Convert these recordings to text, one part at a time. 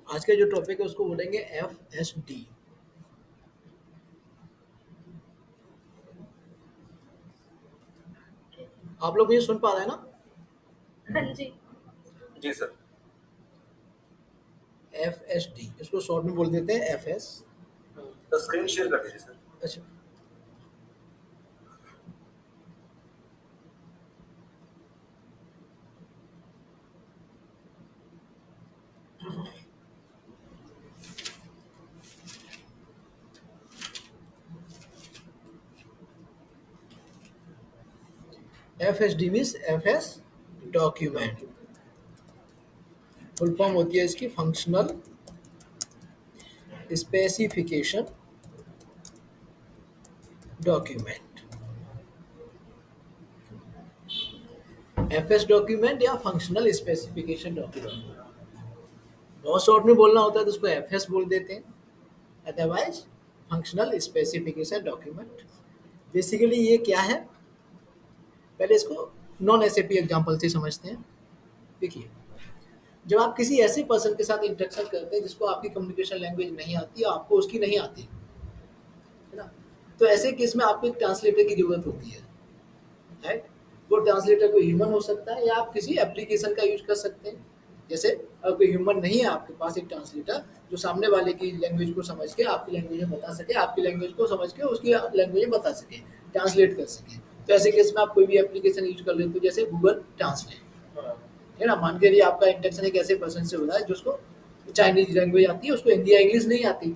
आज का जो टॉपिक है उसको बोलेंगे FSD। आप लोग मुझे सुन पा रहे हैं ना? हाँ जी। जी सर। FSD इसको शॉर्ट में बोल देते हैं FS। तो स्क्रीन शेयर कर दीजिए सर। अच्छा, FSD means FS document. Full form होती है इसकी functional specification document. FS document या फंक्शनल स्पेसिफिकेशन डॉक्यूमेंट। बहुत शॉर्ट में बोलना होता है तो उसको FS बोल देते हैं, otherwise functional specification document. Basically ये क्या है, पहले इसको नॉन एसएपी एग्जांपल से समझते हैं। देखिए, जब आप किसी ऐसे पर्सन के साथ इंटरेक्शन करते हैं जिसको आपकी कम्युनिकेशन लैंग्वेज नहीं आती या आपको उसकी नहीं आती है ना, तो ऐसे केस में आपको एक ट्रांसलेटर की जरूरत होती है, राइट। वो ट्रांसलेटर कोई ह्यूमन हो सकता है या आप किसी एप्लीकेशन का यूज कर सकते हैं। जैसे अगर कोई ह्यूमन नहीं है आपके पास, एक ट्रांसलेटर जो सामने वाले की लैंग्वेज को समझ के आपकी लैंग्वेज में बता सके, आपकी लैंग्वेज को समझ के उसकी लैंग्वेज में बता सके, ट्रांसलेट कर सके, तो ऐसे केस में आप कोई भी एप्लीकेशन यूज कर लेते हो जैसे गूगल ट्रांसलेट, है ना। मान के लिए आपका इंटरेक्शन एक ऐसे पर्सन से हो रहा है जिसको चाइनीज लैंग्वेज आती है, उसको हिंदी या इंग्लिश नहीं आती।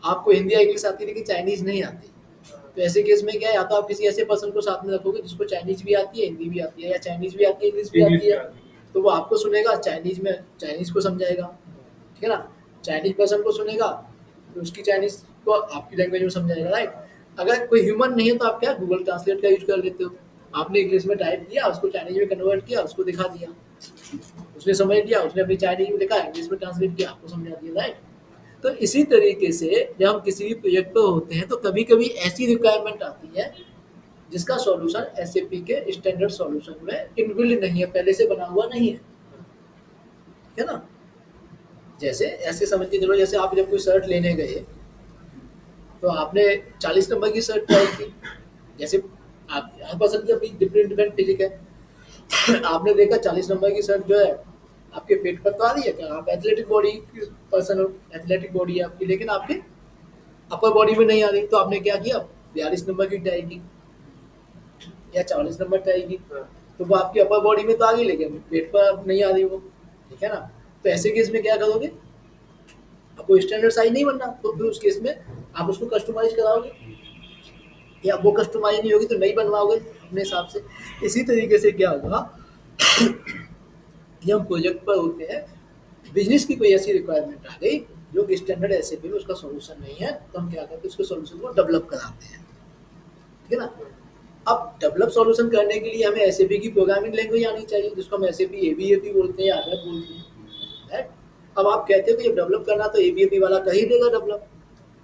आपको हिंदी या इंग्लिश आती है लेकिन चाइनीज नहीं आती। तो ऐसे केस में क्या है, या तो आप किसी ऐसे पर्सन को साथ में रखोगे जिसको चाइनीज भी आती है, हिंदी भी आती है, या चाइनीज भी आती है, इंग्लिश भी आती है, तो वो आपको सुनेगा चाइनीज में, चाइनीज को समझाएगा, ठीक है ना। चाइनीज पर्सन को सुनेगा तो उसकी चाइनीज को आपकी लैंग्वेज में समझाएगा, राइट। अगर कोई ह्यूमन नहीं है तो आप क्या गूगल ट्रांसलेट का यूज कर लेते हो। आपने इंग्लिश में टाइप किया, उसको चाइनीज में कन्वर्ट किया, उसको दिखा दिया, उसने समझ लिया, उसने अपनी चाइनीज में लिखा, इंग्लिश में ट्रांसलेट किया, आपको समझा दिया, राइट। तो इसी तरीके से जब हम किसी भी प्रोजेक्ट पर होते हैं तो कभी कभी ऐसी रिक्वायरमेंट आती है जिसका सॉल्यूशन एसएपी के स्टैंडर्ड सॉल्यूशन में इनबिल्ट नहीं है, पहले से बना हुआ नहीं है, ठीक है ना। जैसे ऐसे समझ के चलो, जैसे आप जब कोई शर्ट लेने गए तो आपने 40 नंबर की शर्ट ट्राई की। जैसे आप हर पसंद की अपनी डिफरेंट डिफरेंट फिजिक है। आपने देखा 40 नंबर की शर्ट जो है आपके पेट पर तो आ रही है, क्या आप एथलेटिक बॉडी की पर्सन हो, एथलेटिक बॉडी है आपकी, लेकिन आपके अपर बॉडी में नहीं आ रही, तो आपने क्या किया, 42 नंबर की ट्राई की या 40 नंबर ट्राई की, तो वो आपकी अपर बॉडी में तो आ गई लेकिन पेट पर अब नहीं आ रही वो, ठीक है ना। तो ऐसे केस में क्या करोगे, आपको स्टैंडर्ड साइज नहीं बनना, तो फिर उस केस में आप उसको कस्टमाइज कराओगे, या वो कस्टमाइज नहीं होगी तो नहीं बनवाओगे अपने हिसाब से। इसी तरीके से क्या होगा कि हम प्रोजेक्ट पर होते हैं, बिजनेस की कोई ऐसी रिक्वायरमेंट आ गई जो कि स्टैंडर्ड एसएपी में उसका सॉल्यूशन नहीं है, तो हम क्या करते हैं, उसके सॉल्यूशन को डेवलप कराते हैं, ठीक है ना। अब डेवलप सॉल्यूशन करने के लिए हमें एसएपी की प्रोग्रामिंग लैंग्वेज आनी चाहिए, जिसको हम एसएपी एबीएपी बोलते हैं या अदर बोलते हैं, राइट। अब आप कहते हो कि जब डेवलप करना तो एबीएपी वाला कर ही देगा डेवलप,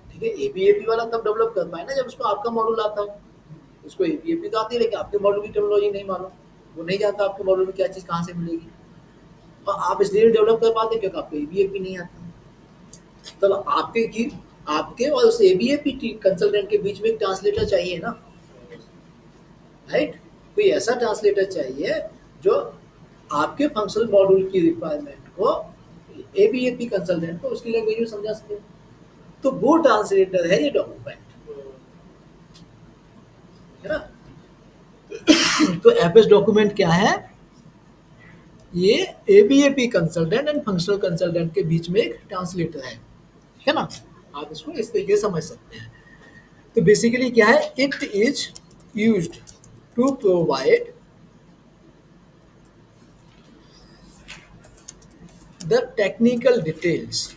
ठीक है। एबीएपी वाला तब डेवलप कर पाए ना जब उसको आपका मॉड्यूल आता हो। उसको एबीएपी तो आती है लेकिन आपके मॉड्यूल की टेक्नोलॉजी नहीं मालूम, वो नहीं जानता आपके मॉड्यूल में क्या चीज़ कहाँ से मिलेगी, और आप इसलिए डेवलप कर पाते क्योंकि आपको एबीएपी नहीं आता। तब आपके की आपके और उस एबीएपी कंसल्टेंट के बीच में एक ट्रांसलेटर चाहिए ना, राइट। कोई ऐसा ट्रांसलेटर चाहिए जो आपके फंक्शनल मॉड्यूल की रिक्वायरमेंट को एबीएपी कंसल्टेंट को उसकी लैंग्वेज में समझा सके, तो वो ट्रांसलेटर है ये डॉक्यूमेंट, है ना। तो एफएस डॉक्यूमेंट क्या है, ये एबीएपी कंसल्टेंट एंड फंक्शनल कंसल्टेंट के बीच में एक ट्रांसलेटर है, ठीक है ना। आप इसको इस तरीके से समझ सकते हैं। तो बेसिकली क्या है, it is used to provide the technical details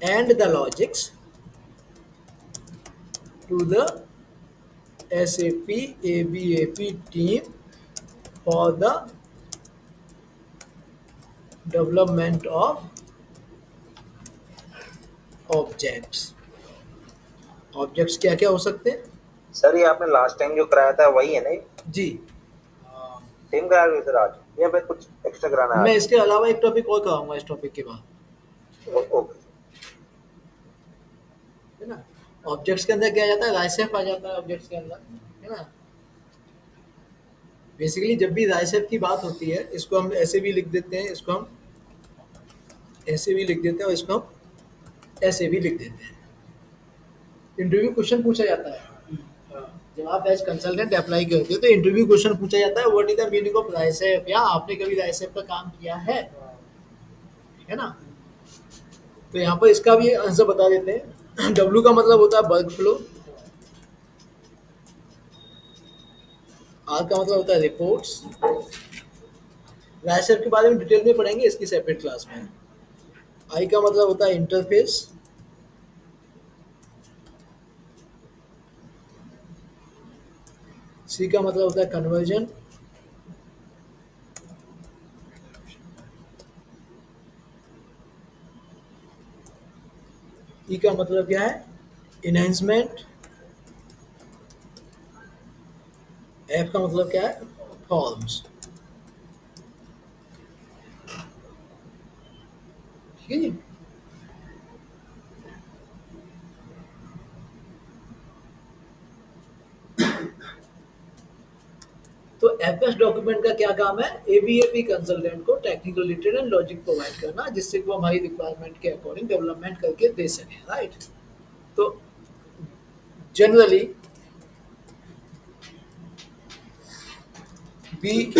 and the logics to the SAP ABAP team for the development of objects। Objects क्या क्या हो सकते हैं सर ये आपने लास्ट टाइम जो कराया था वही है ना ये? जी। सेम करा रहे हो सर आज या फिर कुछ एक्स्ट्रा कराना मैं है इसके अलावा एक टॉपिक और कराऊंगा इस टॉपिक के बाद, आज? ओके है ना। ऑब्जेक्ट्स के अंदर क्या आ जाता है, राइसेफ आ जाता है ऑब्जेक्ट्स के अंदर, है ना। बेसिकली जब भी राइसेफ की बात होती है, इसको हम ऐसे भी लिख देते हैं, इसको हम ऐसे भी लिख देते हैं और इसको हम ऐसे भी लिख देते हैं। इंटरव्यू क्वेश्चन पूछा जाता है, जब आप एज कंसल्टेंट अप्लाई करते हो तो इंटरव्यू क्वेश्चन पूछा जाता है, what is the meaning of राइसेफ, या आपने कभी राइसेफ का काम किया है ना। तो यहाँ पर इसका भी आंसर बता देते हैं। डब्ल्यू का मतलब होता है वर्क फ्लो, आर का मतलब होता है रिपोर्ट्स। राइसेफ के बारे में डिटेल में पढ़ेंगे इसकी सेपरेट क्लास में। आई का मतलब होता है इंटरफेस, सी का मतलब होता है कन्वर्जन, ई का मतलब क्या है, इनहेंसमेंट, एफ का मतलब क्या है, फॉर्म्स। ठीक है जी। तो एफएस डॉक्यूमेंट का क्या काम है, एबीएपी कंसल्टेंट को technical detail and logic provide करना, जिससे वो हमारी रिक्वायरमेंट के अकॉर्डिंग डेवलपमेंट करके दे सके, राइट। तो जनरली बी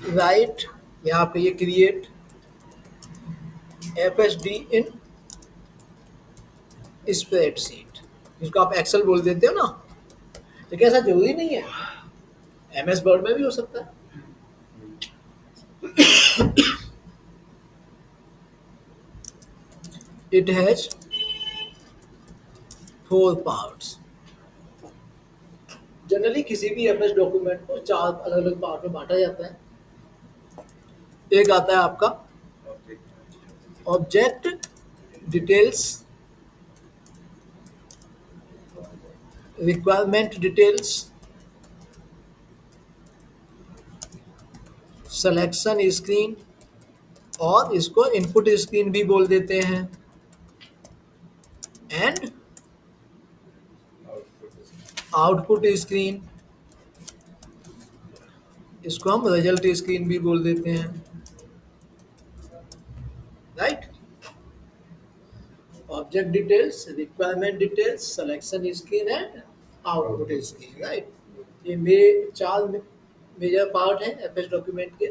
राइट, यहाँ पे ये क्रिएट एफएसडी इन स्प्रेडशीट, जिसको आप एक्सेल बोल देते हो ना, लेकिन ऐसा जरूरी नहीं है, एमएस वर्ड में भी हो सकता है। It has 4 parts. जनरली किसी भी एमएस डॉक्यूमेंट को 4 अलग अलग पार्ट में बांटा जाता है। एक आता है आपका object details, requirement details, selection screen, और इसको इनपुट स्क्रीन भी बोल देते हैं, एंड आउटपुट स्क्रीन, इसको हम रिजल्ट स्क्रीन भी बोल देते हैं, right. Object details, requirement details, selection screen and output screen, right. ये 4 मेजर पार्ट हैं एफएस डॉक्यूमेंट के।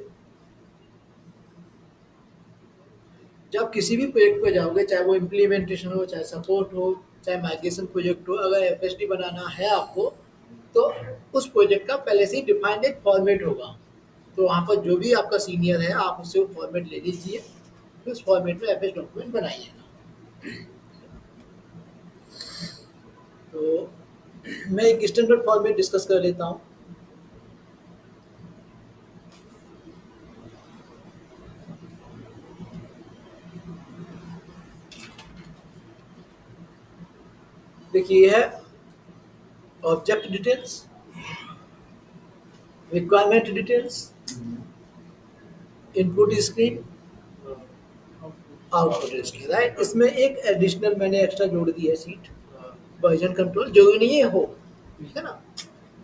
जब किसी भी प्रोजेक्ट पे जाओगे, चाहे वो इम्प्लीमेंटेशन हो, चाहे सपोर्ट हो, चाहे माइग्रेशन प्रोजेक्ट हो, अगर एफएसडी बनाना है आपको, तो उस प्रोजेक्ट का पहले से ही डिफाइंड एक फॉर्मेट होगा। तो वहाँ पर जो भी आपका सीनियर है, आप उससे वो फॉर्मेट ले लीजिए, फिर उस फॉर्मेट में एफएस डॉक्यूमेंट बनाइएगा। तो मैं एक स्टैंडर्ड फॉर्मेट डिस्कस कर लेता हूँ। देखिए, ये है object details, requirement details, input screen, output screen, right. इसमें एक एडिशनल मैंने एक्स्ट्रा जोड़ दी है सीट, वर्जन कंट्रोल। जरूरी नहीं है हो, ठीक है ना,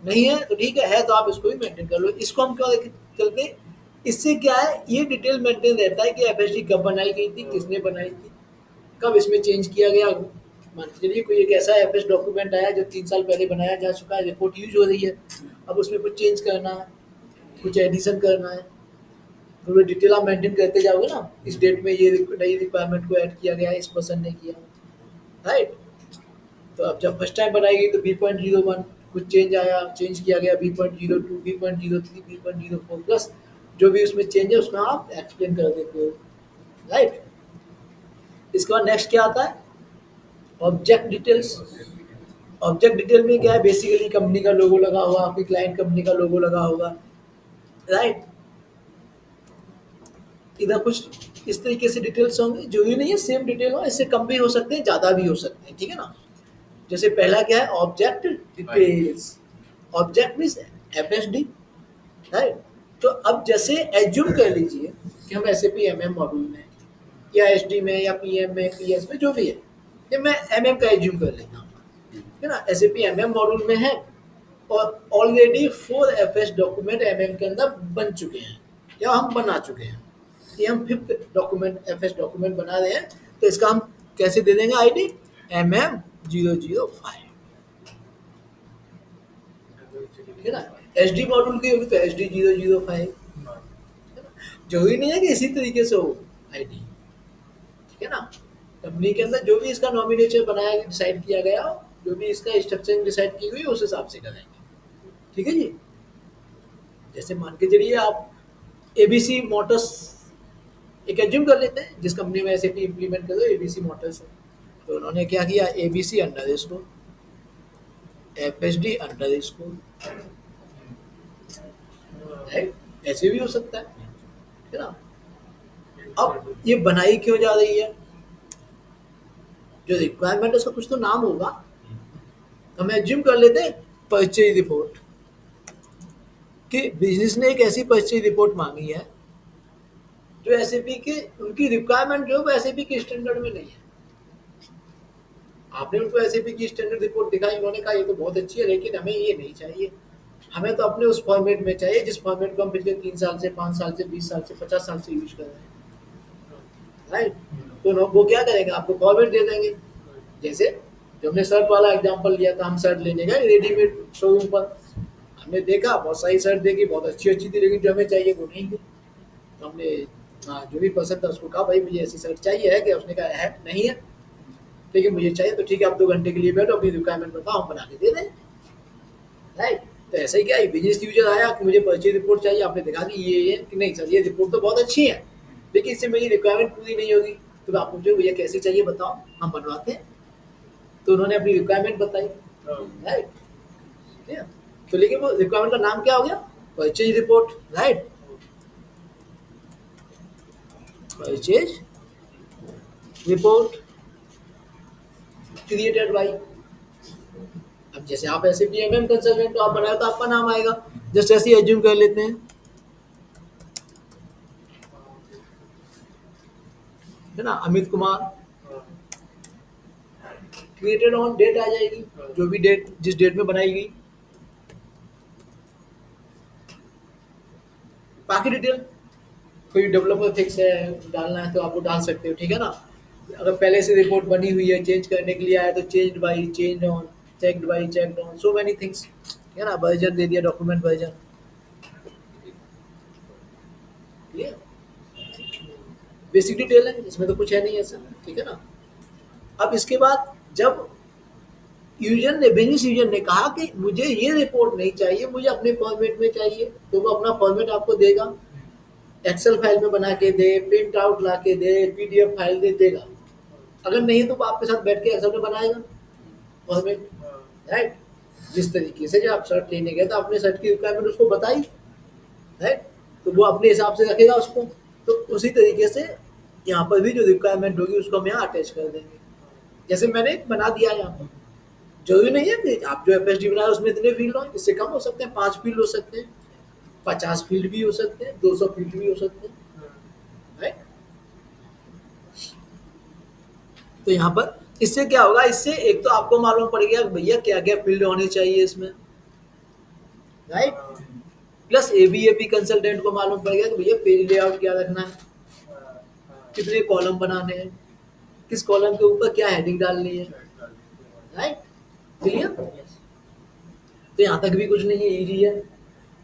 नहीं है तो ठीक है तो आप इसको भी मेंटेन कर लो। इसको हम क्यों चलते, इससे क्या है, ये डिटेल मेंटेन रहता है कि एफएसडी कब बनाई गई थी, किसने बनाई थी, कब इसमें चेंज किया गया। मान के चलिए कोई एक ऐसा एफएस डॉक्यूमेंट आया जो 3 साल पहले बनाया जा चुका है, रिपोर्ट यूज हो रही है, अब उसमें कुछ चेंज करना है, कुछ एडिशन करना है, तो वो डिटेल आप मेंटेन करते जाओगे ना, इस डेट में ये नई रिक्वायरमेंट को ऐड किया गया, इस पर्सन ने किया, राइट। तो अब जब फर्स्ट टाइम बनाई गई तो B.01 कुछ चेंज आया, चेंज किया गया B.02, B.03, B.04 प्लस जो भी उसमें चेंज है उसको आप एक्सप्लेन कर देते हो, राइट। इसके बाद नेक्स्ट क्या आता है, ऑब्जेक्ट डिटेल्स। ऑब्जेक्ट डिटेल में क्या है, बेसिकली कंपनी का लोगो लगा होगा, आपकी क्लाइंट कंपनी का लोगो लगा होगा, राइट। इधर कुछ इस तरीके से डिटेल्स होंगे, जो भी नहीं है सेम डिटेल हो, इससे कम भी हो सकते हैं, ज़्यादा भी हो सकते हैं, ठीक है ना। जैसे पहला क्या है, object details. Object means FSD, right. तो अब जैसे एज्यूम कर लीजिए कि हम SAP MM मॉड्यूल में या SD में या PM में PS में जो भी है, ये मैं MM का एज्यूम कर लेता हूँ, ठीक है ना। SAP MM मॉड्यूल में है और ऑलरेडी 4 FS डॉक्यूमेंट MM के अंदर बन चुके हैं या हम बना चुके हैं। ये हम 5th डॉक्यूमेंट FS डॉक्यूमेंट बना रहे हैं, तो इसका हम कैसे दे देंगे आईडी MM005, ठीक है ना। SD मॉड्यूल की होगी तो SD005, जरूरी नहीं है कि इसी तरीके से हो आईडी, ठीक है ना। कंपनी के अंदर जो भी इसका नॉमिनेचर बनाया डिसाइड किया गया, जो भी इसका स्ट्रक्चर डिसाइड की हुई उस हिसाब से करेंगे, ठीक है जी। जैसे मान के चलिए आप ABC मोटर्स एक एज्यूम कर लेते हैं, जिस कंपनी में SAP इम्प्लीमेंट कर रहे हो ABC मोटर्स है, तो उन्होंने क्या किया ABC अंडर इसको FSD अंडर इसको, ऐसे भी हो सकता है, ठीक है ना। अब ये बनाई क्यों जा रही है, जो रिक्वायरमेंट है उसका कुछ तो नाम होगा, हम एज्यूम कर लेते हैं परचेज रिपोर्ट, कि बिजनेस ने एक ऐसी परचेज रिपोर्ट मांगी है जो SAP के उनकी रिक्वायरमेंट जो है वो SAP के स्टैंडर्ड में नहीं है। आपने उनको SAP की स्टैंडर्ड रिपोर्ट दिखाई, उन्होंने कहा ये तो बहुत अच्छी है लेकिन हमें ये नहीं चाहिए, हमें तो अपने उस फॉर्मेट में चाहिए जिस फॉर्मेट को हम पिछले 3 साल से 5 साल से 20 साल से 50 साल से यूज कर रहे हैं, राइट। तो वो क्या करेंगे, आपको फॉर्मेट दे देंगे। जैसे जो हमने शर्ट वाला एग्जांपल लिया था, हम शर्ट लेने गए रेडीमेड शोरूम पर, हमने देखा बहुत सारी शर्ट देखी, बहुत अच्छी अच्छी थी, लेकिन जो हमें चाहिए वो नहीं थी। तो हमने जो भी पसंद था उसको कहा भाई मुझे ऐसी शर्ट चाहिए है, कि उसने कहा है नहीं है, लेकिन मुझे चाहिए, तो ठीक है आप 2 घंटे के लिए बैठो, अपनी रिक्वायरमेंट बताओ, हम बना के दे दें, राइट। तो ऐसा ही क्या है, बिजनेस यूजर आया कि मुझे परचेज रिपोर्ट चाहिए, आपने दिखा दी ये कि नहीं सर ये रिपोर्ट तो बहुत अच्छी है लेकिन इससे मेरी रिक्वायरमेंट पूरी नहीं होगी, तो आप पूछो भैया कैसे चाहिए बताओ, हम बनवाते हैं। तो उन्होंने अपनी रिक्वायरमेंट बताई, राइट, ठीक है। तो लेकिन वो रिक्वायरमेंट का नाम क्या हो गया, purchase report, right, purchase report created by. अब जैसे आप ऐसे MM कंसल्टेंट तो आप बनाए तो आपका नाम आएगा, जस्ट ऐसे ही एज्यूम कर लेते हैं, है ना, Amit Kumar, created on date आ जाएगी, जो भी डेट जिस डेट में बनाई गई, बाकी डिटेल कोई डेवलपर फिक्स है डालना है तो आप वो डाल सकते हो, ठीक है ना। अगर पहले से रिपोर्ट बनी हुई है चेंज करने के लिए आया तो change by, change on, checked by, checked on, so many things, ठीक है ना। वर्जन दे दिया, document version, clear, basic detail है, इसमें तो कुछ है नहीं ऐसा, ठीक है ना। अब इसके बाद जब यूजर ने, बिजनेस यूजर ने कहा कि मुझे ये रिपोर्ट नहीं चाहिए, मुझे अपने फॉर्मेट में चाहिए, तो वो अपना फॉर्मेट आपको देगा, एक्सेल फाइल में बना के दे, प्रिंट आउट ला के दे, PDF फाइल दे देगा। अगर नहीं तो वो आपके साथ बैठ के एक्सेल में बनाएगा फॉर्मेट, राइट। जिस तरीके से जब आप शर्ट लेने गए तो आपने शर्ट की रिक्वायरमेंट उसको बताई, राइट, तो वो अपने हिसाब से रखेगा उसको, तो उसी तरीके से यहाँ पर भी जो रिक्वायरमेंट होगी उसको हम यहाँ अटैच कर देंगे। जैसे मैंने बना दिया यहाँ पर, जरूरी नहीं है कि आप जो FSD बनाए उसमें इतने फील्ड हो, इससे कम हो सकते हैं, 5 फील्ड हो सकते हैं, 50 फील्ड भी हो सकते हैं, 200 फील्ड भी हो सकते हैं, राइट। तो यहाँ पर इससे क्या होगा, इससे एक तो आपको मालूम पड़ गया कि भैया क्या क्या फील्ड होने चाहिए इसमें, राइट। प्लस ABAP कंसल्टेंट को मालूम पड़ गया कि भैया पेज लेआउट क्या रखना है, कितने कॉलम बनाने हैं, किस कॉलम के ऊपर क्या हेडिंग डालनी है, राइट, क्लियर। तो यहाँ तक भी कुछ नहीं है, इजी है।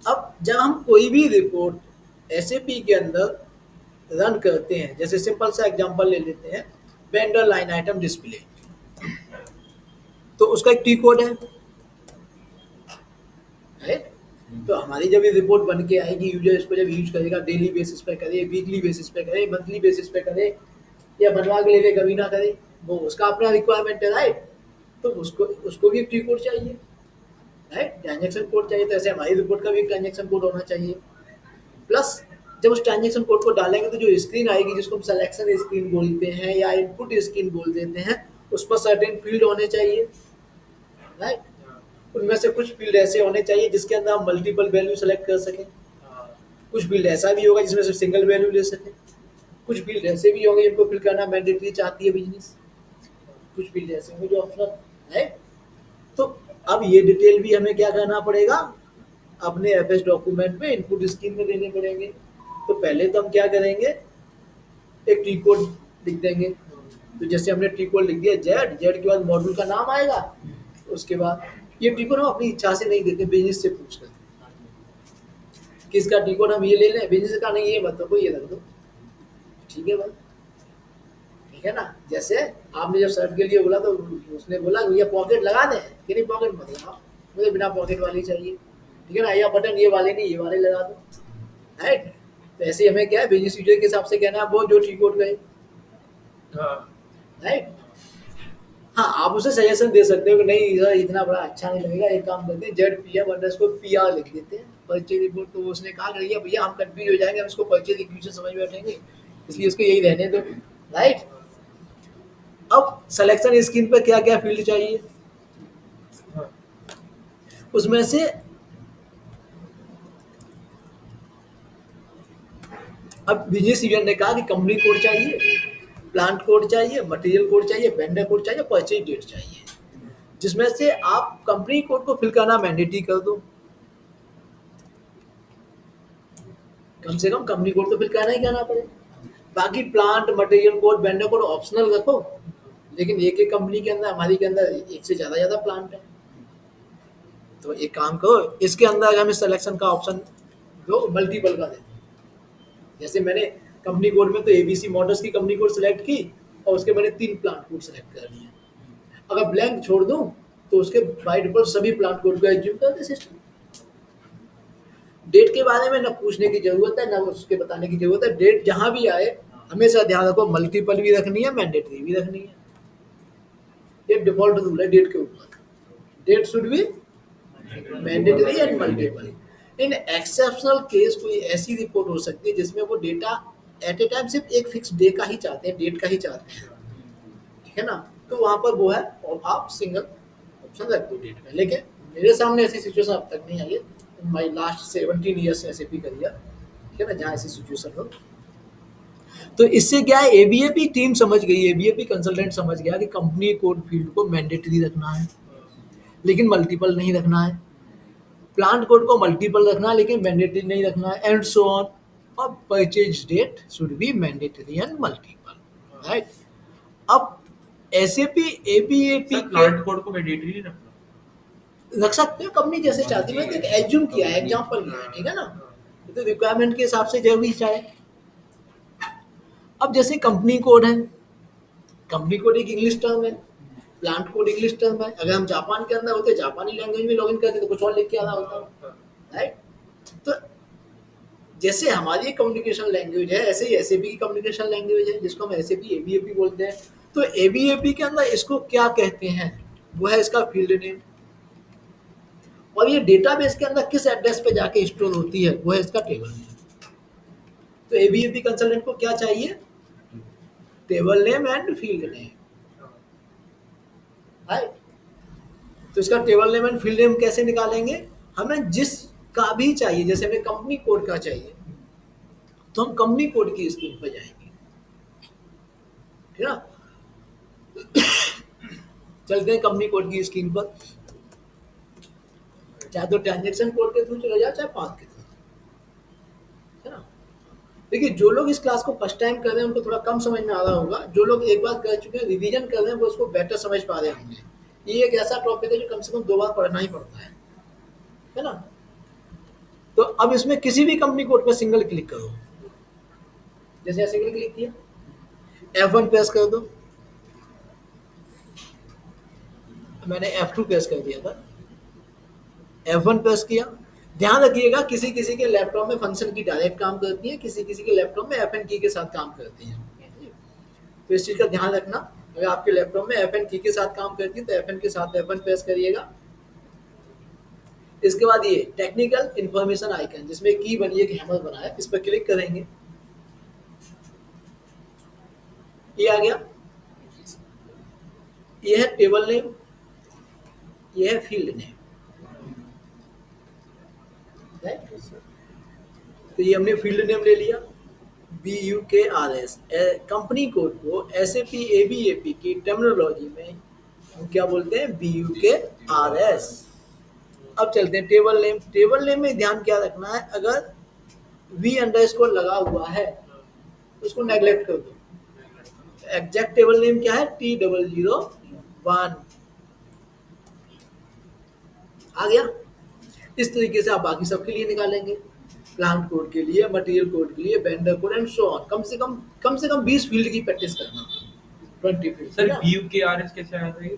अब जब हम कोई भी रिपोर्ट SAP के अंदर रन करते हैं, जैसे सिंपल सा एग्जांपल ले लेते हैं, वेंडर लाइन आइटम डिस्प्ले, तो उसका एक T कोड है, राइट। तो हमारी जब ये रिपोर्ट बन के आएगी, यूजर इसको जब यूज करेगा, डेली बेसिस पे करे, वीकली बेसिस पे करे, मंथली बेसिस पे करे, या बनवा के ले ले कभी ना करे, वो उसका अपना रिक्वायरमेंट है, राइट। तो उसको उसको भी एक T कोड चाहिए, राइट, ट्रांजेक्शन कोड चाहिए, तो ऐसे हमारी रिपोर्ट का भी एक ट्रांजेक्शन कोड होना चाहिए। प्लस जब उस ट्रांजेक्शन कोड को डालेंगे तो जो स्क्रीन आएगी, जिसको हम सिलेक्शन स्क्रीन बोलते हैं या इनपुट स्क्रीन बोल देते हैं, उस पर सर्टेन फील्ड होने चाहिए, राइट। उनमें से कुछ फील्ड ऐसे होने चाहिए जिसके अंदर हम मल्टीपल वैल्यू सेलेक्ट कर सकें, कुछ फील्ड ऐसा भी होगा जिसमें सिर्फ सिंगल वैल्यू ले सके, कुछ फील्ड ऐसे भी होंगे जिनको फिल करना मैंडेटरी चाहती है बिजनेस, कुछ फील्ड ऐसे होंगे जो ऑप्शनल है। तो अब ये डिटेल भी हमें क्या करना पड़ेगा, अपने एफएस डॉक्यूमेंट में इनपुट स्क्रीन में देने पड़ेंगे। तो पहले तो हम क्या करेंगे, एक टी कोड लिख देंगे। तो जैसे हमने टी कोड लिख दिया जेड, जेड के बाद मॉड्यूल का नाम आएगा, उसके बाद ये टी कोड हम अपनी इच्छा से नहीं देते, बिजनेस से पूछ कर किसका टी कोड हम ये ले लें, बिजनेस का नहीं, ये मत को ये रख दो, ठीक है भाई, ठीक है ना। जैसे आपने जब शर्ट के लिए बोला तो उसने बोला ये पॉकेट लगा दें, कि नहीं पॉकेट मत लगाओ, मुझे बिना पॉकेट वाली चाहिए, ठीक है ना, या बटन ये वाले नहीं ये वाले लगा दो, राइट। तो ऐसे ही हमें क्या है, बिजनेस यूजर के हिसाब से कहना है वो जो टी कोड गए, राइट। हाँ, आप उसे सजेशन दे सकते हो कि नहीं सर इतना बड़ा अच्छा नहीं लगेगा, एक काम करते हैं Z P M underscore P R लिख देते हैं परचेज रिपोर्ट। तो उसने कहा कि भैया भैया हम कंफ्यूज हो जाएंगे, हम उसको परचेज रिक्वेशन समझ बैठेंगे, इसलिए उसको यही रहने दो, राइट। अब सिलेक्शन स्क्रीन पर क्या क्या फील्ड चाहिए, उसमें से अब बिजनेस यूजर ने कहा कि कंपनी कोड चाहिए, प्लांट कोड चाहिए, मटेरियल कोड चाहिए, वेंडर कोड चाहिए, परचेज डेट चाहिए, जिसमें से आप कंपनी कोड को फिल करना मैंडेटरी कर दो। कम से कम कंपनी कोड तो फिल करना ही करना पड़ेगा। बाकी plant material code vendor code optional रखो, लेकिन एक एक कंपनी के अंदर हमारी के अंदर एक से ज़्यादा प्लांट है। तो एक काम करो, इसके अंदर हमें सिलेक्शन का ऑप्शन दो मल्टीपल का दे। जैसे मैंने कंपनी कोड में तो एबीसी मोटर्स की कंपनी कोड सेलेक्ट की और उसके मैंने 3 प्लांट कोड सेलेक्ट कर लिए। अगर ब्लैंक छोड़ दूं तो उसके बाय डिफॉल्ट सभी प्लांट कोड को एग्जीक्यूट कर दे सिस्टम। डेट के बारे में ना पूछने की जरूरत है ना उसके बताने की जरूरत है। डेट जहां भी आए हमेशा ध्यान रखो, मल्टीपल भी रखनी है, मैंडेटरी भी रखनी है। ये डिफॉल्ट रूल है डेट के ऊपर, date should be mandatory and multiple. In exceptional case कोई ऐसी रिपोर्ट हो सकती है जिसमें वो डेटा एट ए टाइम सिर्फ एक फिक्स डे का ही चाहते हैं, डेट का ही चाहते हैं, ठीक है ना। तो वहां पर वो है और आप सिंगल ऑप्शन रख दो डेट में। लेकिन मेरे सामने ऐसी सिचुएशन अब तक नहीं आई है, my last 17 years SAP career, ठीक है ना, जहाँ ऐसी सिचुएशन हो। तो इससे क्या है, एबीएपी टीम समझ गई, एबीएपी कंसल्टेंट समझ गया कि कंपनी कोड फील्ड को मैंडेटरी रखना है लेकिन मल्टीपल नहीं रखना है, प्लांट कोड को मल्टीपल रखना है लेकिन मैंडेटरी नहीं रखना है, एंड सो ऑन। और purchase date should be mandatory and multiple, right. अब SAP ABAP sir plant code को मैंडेटरी नहीं रखना। रख सकते हो कंपनी जैसे चाहती है, मैंने एक एज्यूम किया है, एग्जांपल लिया है, ठीक है ना। तो रिक्वायरमेंट के हिसाब से जरूरी चाहे। अब जैसे कंपनी कोड है, कंपनी कोड एक इंग्लिश टर्म है, प्लांट कोड इंग्लिश टर्म है। अगर हम जापान के अंदर होते जापानी लैंग्वेज में लॉगिन करते तो कुछ और लिख के आना होता, राइट। तो जैसे हमारी कम्युनिकेशन लैंग्वेज है ऐसे ही एसएपी की कम्युनिकेशन लैंग्वेज है जिसको हम एसएपी एबीएपी बोलते हैं। तो एबीएपी के अंदर इसको क्या कहते हैं, वो है इसका फील्ड नेम, और ये डेटाबेस के अंदर किस एड्रेस पे जाके स्टोर होती है वो है इसका टेबल नेम। तो एबीएपी कंसल्टेंट को क्या चाहिए, table name and field name, right. तो इसका table name and field name कैसे निकालेंगे, हमें जिस का भी चाहिए, जैसे हमें कंपनी कोड का चाहिए तो हम कंपनी कोड की स्क्रीन पर जाएंगे, ठीक है ना। चलते हैं कंपनी कोड की स्क्रीन पर, चाहे तो ट्रांजेक्शन कोड के थ्रू चले जाओ चाहे पाथ के थ्रू, है ना। देखिए जो लोग इस क्लास को फर्स्ट टाइम कर रहे हैं उनको थोड़ा कम समझ में आ रहा होगा, जो लोग एक बार कर चुके हैं रिवीजन कर रहे हैं वो उसको बेटर समझ पा रहे होंगे। ये एक ऐसा टॉपिक है जो कम से कम 2 बार पढ़ना ही पड़ता है ना। तो अब इसमें किसी भी कंपनी कोड पर सिंगल क्लिक करो, जैसे सिंगल क्लिक किया F1 प्रेस कर दो, मैंने F2 प्रेस कर दिया था, F1 प्रेस किया। ध्यान रखिएगा किसी किसी के लैपटॉप में फंक्शन की डायरेक्ट काम करती है, किसी किसी के लैपटॉप में FN की के साथ काम करती है, तो इस चीज़ का ध्यान रखना। अगर आपके लैपटॉप में FN की के साथ काम करती है तो FN के साथ F1 प्रेस करिएगा। इसके बाद ये टेक्निकल इंफॉर्मेशन आइकन जिसमें की बनी है, हैमर बना है, इस पर क्लिक करेंगे, ये आ गया। ये है टेबल नेम, ये है फील्ड नेम, तो ये हमने फील्ड नेम ले लिया BUKRS। कंपनी कोड को SAP ABAP की टर्मिनोलॉजी में हम क्या बोलते हैं, BUKRS। अब चलते हैं टेबल नेम। टेबल नेम में ध्यान क्या रखना है, अगर V अंडरस्कोर लगा हुआ है तो उसको नेग्लेक्ट कर दो। एग्जैक्ट टेबल नेम क्या है, T001 आ गया। इस तरीके से आप बाकी सबके लिए निकालेंगे, प्लांट कोड के लिए, मटेरियल कोड के लिए, vendor code and so on. कम से कम 20 फील्ड की प्रैक्टिस करना, 20 फील्ड। सर BUKRS कैसे आया था ये?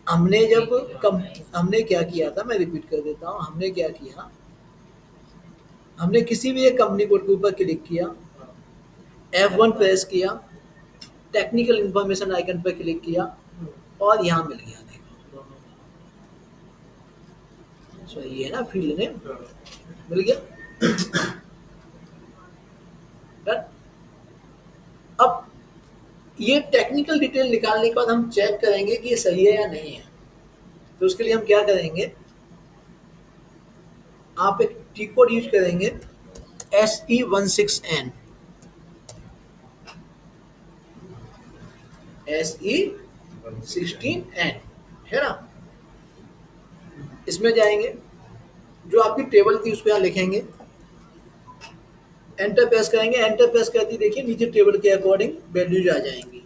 हमने क्या किया था, मैं रिपीट कर देता हूँ। हमने क्या किया, हमने किसी भी एक कंपनी कोड के ऊपर क्लिक किया, F1 प्रेस किया, टेक्निकल इंफॉर्मेशन आइकन पर क्लिक किया और यहाँ मिल गया। देखो सो ये है ना फील्ड नेम, मिल गया। Done? अब ये टेक्निकल डिटेल निकालने के बाद हम चेक करेंगे कि ये सही है या नहीं है। तो उसके लिए हम क्या करेंगे, आप एक टी कोड यूज करेंगे SE16N। SE16N है ना। इसमें जाएंगे, जो आपकी टेबल थी उसको यहाँ लिखेंगे, एंटर प्रेस करेंगे। एंटर प्रेस करते ही देखिए नीचे टेबल के अकॉर्डिंग वैल्यूज आ जाएंगी।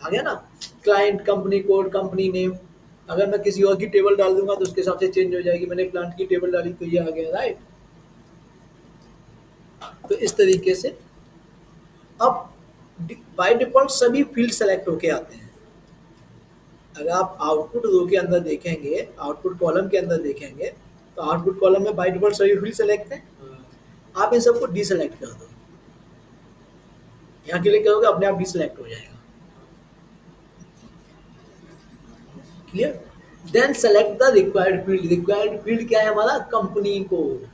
आ गया ना, client, company code, company name. अगर मैं किसी और की टेबल डाल दूंगा तो उसके हिसाब से चेंज हो जाएगी। मैंने प्लांट की टेबल डाली तो ये आ गया, राइट। तो इस तरीके से अब बाय डिफॉल्ट सभी फील्ड सेलेक्ट होके आते हैं। अगर आप आउटपुट रो के अंदर देखेंगे, आउटपुट कॉलम के अंदर देखेंगे, तो आउटपुट कॉलम में बाय डिफॉल्ट सभी फील्ड सेलेक्ट हैं। आप इन सबको डीसेलेक्ट कर दो, यहाँ क्लिक करोगे अपने आप डीसेलेक्ट हो जाएगा। Clear. Then select the required field. Required field क्या है हमारा, कंपनी कोड।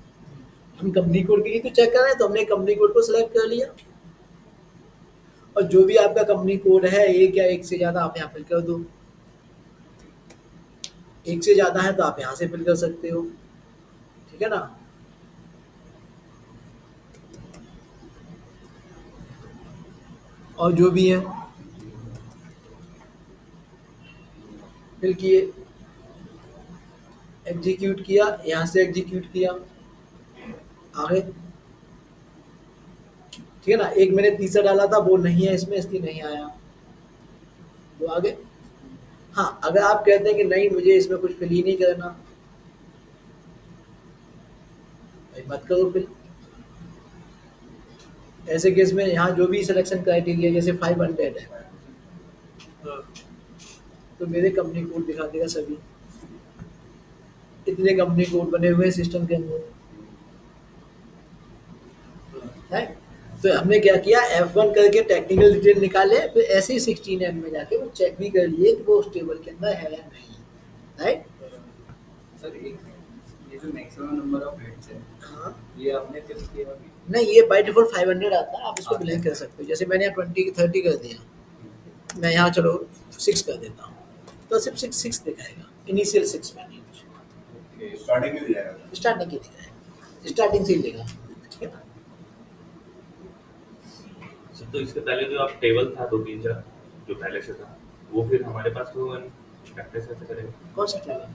हम कंपनी कोड के लिए तो चेक कर रहे हैं, तो हमने कंपनी कोड को सिलेक्ट कर लिया। और जो भी आपका कंपनी कोड है, एक या एक से ज्यादा, आप यहाँ फिल कर दो। एक से ज्यादा है तो आप यहाँ से फिल कर सकते हो, ठीक है ना। और जो भी है फिल किए, एग्जीक्यूट किया, यहाँ से एग्जीक्यूट किया, आगे, ठीक है ना। एक मैंने तीसरा डाला था, वो नहीं है इसमें, इसलिए नहीं आया, वो आगे। हाँ, अगर आप कहते हैं कि नहीं मुझे इसमें कुछ फिल ही नहीं करना, भाई मत करो फिल। ऐसे केस में यहाँ जो भी सिलेक्शन क्राइटेरिया जैसे 500 है तो मेरे कंपनी कोड दिखा देगा सभी। इतने कंपनी कोड बने हुए हैं सिस्टम के अंदर, है। तो हमने क्या किया, F1 करके टेक्निकल डिटेल निकाले, फिर ऐसे ही 16N में जाके वो चेक भी कर लिए कि वो उस टेबल के अंदर है या नहीं, राइट। सर ये जो मैक्सिमम नंबर ऑफ हेड्स है, हाँ, ये आपने फिल किया अभी? नहीं ये बाय डिफॉल्ट 500 आता है, आप इसको ब्लैंक कर सकते हो। जैसे मैंने यहाँ 20-30 कर दिया, मैं यहाँ चलो 6 कर देता हूँ, तो सिर्फ 6 दिखाएगा। इनिशियल 6 मैंने स्टार्टिंग में दिया जाएगा। स्टार्टिंग की दिखाएगा, स्टार्टिंग से ही देगा, ठीक है ना। सर तो इसके पहले जो आप टेबल था 2-3-4 जो पहले से था, वो फिर हमारे पास तो प्रैक्टिस कैसे करेगा? कौन सा टेबल?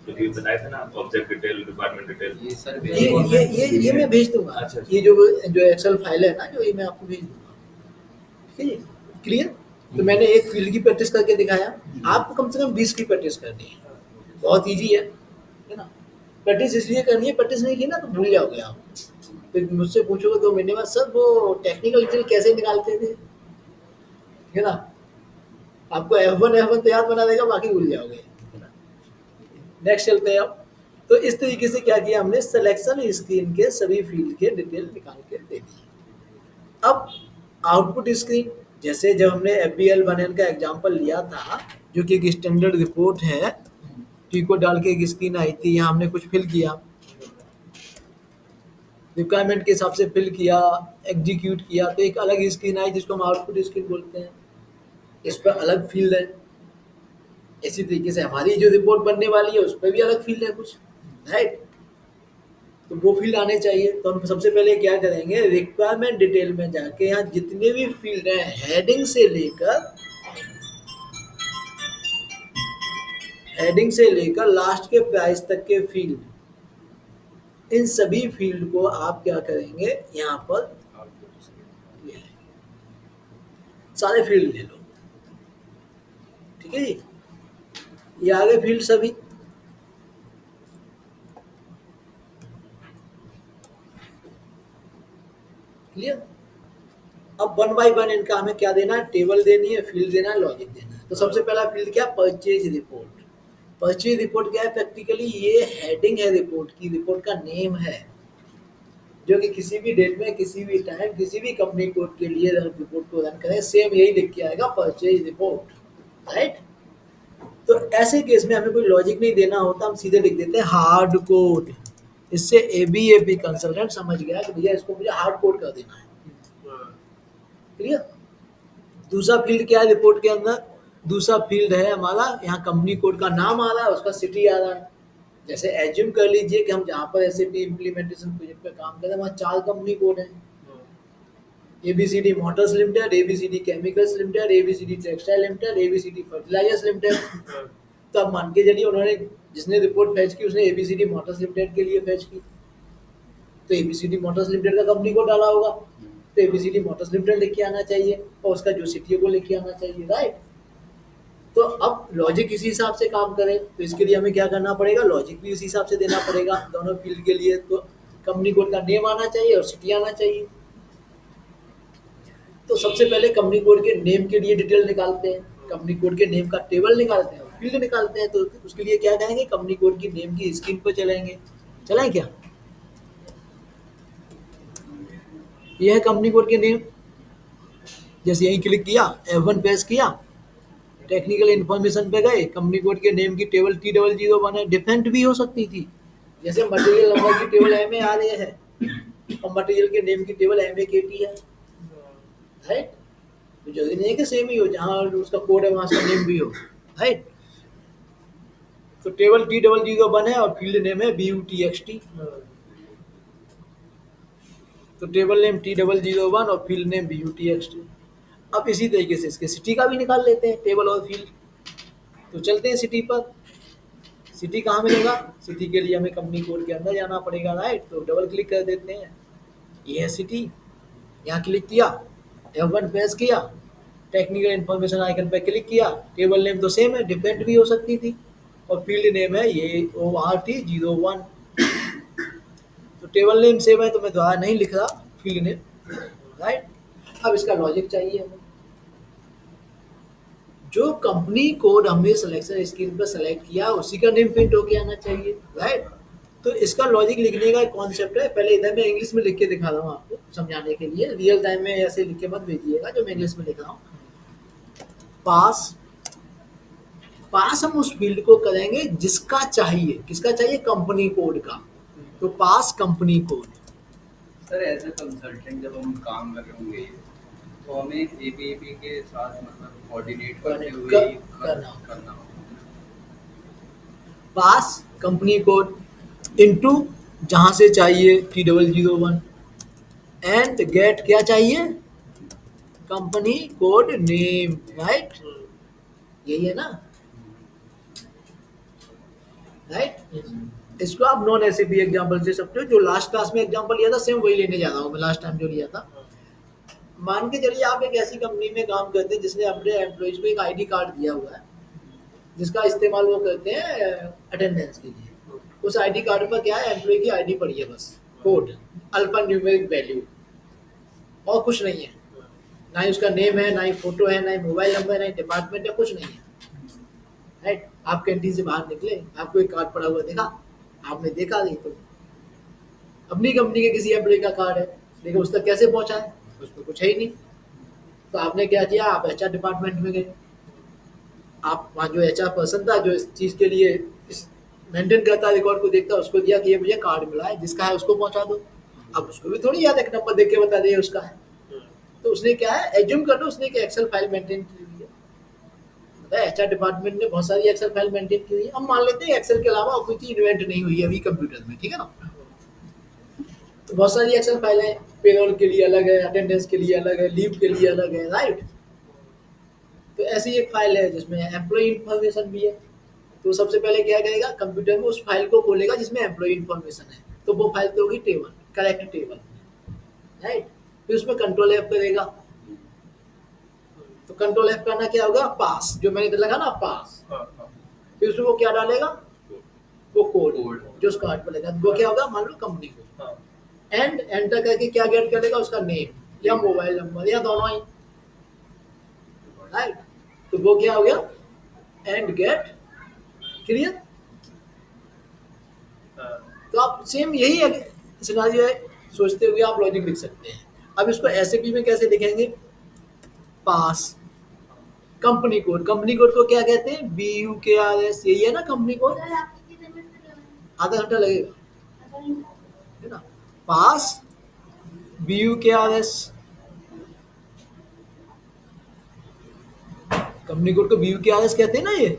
तो ये बताया था ना, ऑब्जेक्ट डिटेल, रिक्वायरमेंट डिटेल। ये सर ये मैं भेज दूंगा। अच्छा। ये जो एक्सेल फाइल है ना, जो ये मैं आपको भेज दूंगा, ठीक है। क्लियर। तो मैंने एक फील्ड की प्रैक्टिस करके दिखाया, आपको कम से कम 20 की प्रैक्टिस करनी है। बहुत इजी है ना। प्रैक्टिस इसलिए करनी है, प्रैक्टिस नहीं की ना तो भूल जाओगे आप। फिर मुझसे पूछोगे 2 महीने बाद, सर वो टेक्निकल डिटेल कैसे निकालते थे, ठीक है ना। आपको F1 तो याद बना देगा, बाकी भूल जाओगे। नेक्स्ट चलते हैं अब। तो इस तरीके से क्या किया हमने, सिलेक्शन स्क्रीन के सभी फील्ड के डिटेल निकाल के दे दी। अब आउटपुट स्क्रीन, जैसे जब हमने FBL1N का एग्जांपल लिया था, जो कि एक स्टैंडर्ड रिपोर्ट है, टी को डाल के एक स्क्रीन आई थी, यहाँ हमने कुछ फिल किया, रिक्वायरमेंट के हिसाब से फिल किया, एग्जीक्यूट किया, तो एक अलग स्क्रीन आई जिसको हम आउटपुट स्क्रीन बोलते हैं। इस पर अलग फील्ड है। इसी तरीके से हमारी जो रिपोर्ट बनने वाली है उस पर भी अलग फील्ड है कुछ, राइट। तो वो फील्ड आने चाहिए। तो हम सबसे पहले क्या करेंगे, रिक्वायरमेंट डिटेल में जाके यहाँ जितने भी फील्ड हैं हेडिंग से लेकर लास्ट के प्राइस तक के फील्ड, इन सभी फील्ड को आप क्या करेंगे यहाँ पर ले लेंगे। सारे फील्ड ले लो, ठीक है जी। ये आ गए फील्ड सभी। क्लियर। अब वन बाय वन इनका हमें क्या देना है, टेबल देनी है, फील्ड देना है, लॉजिक देना है। तो सबसे पहला फील्ड क्या, परचेज रिपोर्ट। परचेज रिपोर्ट क्या है, प्रैक्टिकली ये हेडिंग है रिपोर्ट की, रिपोर्ट का नेम है, जो कि किसी भी डेट में किसी भी टाइम किसी भी कंपनी कोड के लिए रिपोर्ट को रन करें सेम यही लिख के आएगा, परचेज रिपोर्ट, राइट। तो ऐसे केस में हमें कोई लॉजिक नहीं देना होता, हम सीधे लिख देते हैं हार्ड कोड। इससे एबीएपी कंसल्टेंट समझ गया कि भैया इसको मुझे हार्ड कोड कर देना है। क्लियर। दूसरा फील्ड क्या है रिपोर्ट के अंदर, दूसरा फील्ड है हमारा, यहाँ कंपनी कोड का नाम आ रहा है, उसका सिटी आ रहा है। जैसे एज्यूम कर लीजिए कि हम जहाँ पर एसएपी इम्प्लीमेंटेशन प्रोजेक्ट पे काम कर रहे हैं वहाँ 4 कंपनी कोड हैं, ABCD motors limited, ABCD chemicals limited, ABCD textile limited, ABCD fertilizers limited. तो अब मान के चलिए उन्होंने, जिसने रिपोर्ट फैच की उसने एबीसीडी मोटर्स लिमिटेड के लिए फैच की, तो एबीसीडी मोटर्स लिमिटेड का कंपनी कोड डाला होगा, तो एबीसीडी मोटर्स लिमिटेड लिख के आना चाहिए और उसका जो सिटी है वो लिख के आना चाहिए, राइट। तो अब लॉजिक इसी हिसाब से काम करे, तो इसके लिए हमें क्या करना पड़ेगा, लॉजिक भी उसी हिसाब से देना पड़ेगा दोनों फील्ड के लिए। तो कंपनी कोड का नेम आना चाहिए और सिटी आना चाहिए। तो सबसे पहले कंपनी कोड के नेम के लिए डिटेल निकालते हैं, कंपनी कोड के नेम का टेबल निकालते हैं और फील्ड निकालते हैं। तो उसके लिए क्या करेंगे, कंपनी कोड की नेम की स्क्रीन पर चलेंगे, चलें क्या। यह है कंपनी कोड के नेम। जैसे यहीं क्लिक किया, F1 प्रेस किया, टेक्निकल इन्फॉर्मेशन पे गए, कंपनी कोड के नेम की टेबल T001 है, डिफरेंट भी हो सकती थी। जैसे मटेरियल नंबर की टेबल MA आ रही है और मटेरियल के नेम की टेबल MAKT है, राइट। तो जरूरी नहीं है कि सेम ही हो, जहाँ उसका कोड है वहाँ उसका नेम भी हो, राइट। तो टेबल T001 है और फील्ड नेम है BUTXT। तो टेबल नेम T001 और फील्ड नेम BUTXT। अब इसी तरीके से इसके सिटी का भी निकाल लेते हैं, टेबल और फील्ड। तो चलते हैं सिटी पर। सिटी कहाँ मिलेगा, सिटी के लिए हमें कंपनी कोड के अंदर जाना पड़ेगा, राइट। तो डबल क्लिक कर देते हैं, ये है सिटी। यहाँ क्लिक किया, F1 प्रेस किया, टेक्निकल इन्फॉर्मेशन आइकन पर क्लिक किया, टेबल नेम तो सेम है, डिफरेंट भी हो सकती थी, और फील्ड नेम है ये ORT01। तो टेबल नेम सेम है तो मैं दोबारा नहीं लिख रहा फील्ड नेम, राइट। अब इसका लॉजिक चाहिए हमें। जो कंपनी कोड हमने सिलेक्शन स्क्रीन पर सेलेक्ट किया उसी का नेम प्रिंट होके आना चाहिए, राइट। तो इसका लॉजिक लिखने का एक कॉन्सेप्ट है। पहले इधर मैं इंग्लिश में लिख के दिखा रहा हूँ आपको समझाने के लिए, रियल टाइम में ऐसे लिख के मत भेजिएगा जो मैं इंग्लिश में लिख रहा हूँ। पास हम उस फील्ड को करेंगे जिसका चाहिए, किसका चाहिए, कंपनी कोड का। तो pass company code. Sir as a consultant जब हम काम कर रहे होंगे तो हमें एबीएपी के साथ मतलब कोऑर्डिनेट करते हुए ही करना करना होगा। पास कंपनी कोड इनटू जहां से चाहिए T001 एंड गेट क्या चाहिए, कंपनी कोड नेम, राइट। यही है ना, राइट। इसको आप नॉन एसएपी एग्जांपल से सकते हो। जो लास्ट क्लास में एग्जांपल लिया था सेम वही लेने जा रहा हूँ मैं, लास्ट टाइम जो लिया था। मान के चलिए आप एक ऐसी कंपनी में काम करते हैं जिसने अपने एम्प्लॉइज को एक आईडी कार्ड दिया हुआ है, जिसका इस्तेमाल वो करते हैं अटेंडेंस के लिए। उस आईडी कार्ड पर क्या है, एम्प्लॉय की आईडी पड़ी है बस, कोड, अल्फा न्यूमेरिक वैल्यू, और कुछ नहीं है। ना ही उसका नेम है, ना ही फोटो है, ना ही मोबाइल नंबर है, ना ही डिपार्टमेंट है, कुछ नहीं है, राइट। आप कैंटीन से बाहर निकले, आपको एक कार्ड पड़ा हुआ देखा, आपने देखा नहीं तो अपनी कंपनी के किसी एम्प्लॉय का कार्ड है, लेकिन उस तक कैसे पहुंचा है, उस पर कुछ है ही नहीं। तो आपने क्या किया, आप HR डिपार्टमेंट में गए, आप वहाँ जो HR पर्सन था जो इस चीज़ के लिए मेंटेन करता रिकॉर्ड को देखता, उसको दिया कि ये मुझे कार्ड मिला है, जिसका है उसको पहुंचा दो। अब उसको भी थोड़ी याद एक नंबर देख के बता दिया उसका है, तो उसने क्या है, एज्यूम कर लो उसने एक एक्सेल फाइल मेंटेन की हुई है, मतलब HR डिपार्टमेंट ने बहुत सारी एक्सेल फाइल मेंटेन की हुई है। हम मान लेते हैं एक्सेल के अलावा और कोई चीज इन्वेंट नहीं हुई है अभी कंप्यूटर में, ठीक है ना। तो बहुत सारी एक्सेल फाइल है, पेरोल के लिए अलग है, अटेंडेंस के लिए अलग है, लीव के लिए अलग है, राइट। तो ऐसी एक फाइल है जिसमें एम्प्लॉय इन्फॉर्मेशन भी है। तो सबसे पहले क्या करेगा, कंप्यूटर में उस फाइल को खोलेगा जिसमें एम्प्लॉय इन्फॉर्मेशन है, तो वो फाइल तो होगी टेबल, करेक्ट टेबल, राइट। फिर उसमें कंट्रोल एफ करेगा, तो कंट्रोल एफ करना क्या होगा, पास, जो मैंने लगा ना पास। हाँ हाँ फिर उसमें वो क्या डालेगा, वो कोड कोड। जो उस कार्ड पर लगा, वो क्या होगा, मान लो कंपनी को। हाँ एंड एंटर करके क्या गेट करेगा, उसका नेम या मोबाइल नंबर या दोनों ही, राइट। तो वो क्या हो गया, एंड गेट, क्लियर। हाँ तो आप सेम यही सिनारियो है, सोचते हुए आप लॉजिक लिख सकते हैं। अब इसको एसएपी में कैसे लिखेंगे, पास कंपनी कोड, कंपनी कोड को क्या कहते हैं, BUKRS, यही है ना कंपनी कोड। आधा घंटा लगेगा, है ना। पास BUKRS, कंपनी कोड को BUKRS कहते हैं ना ये।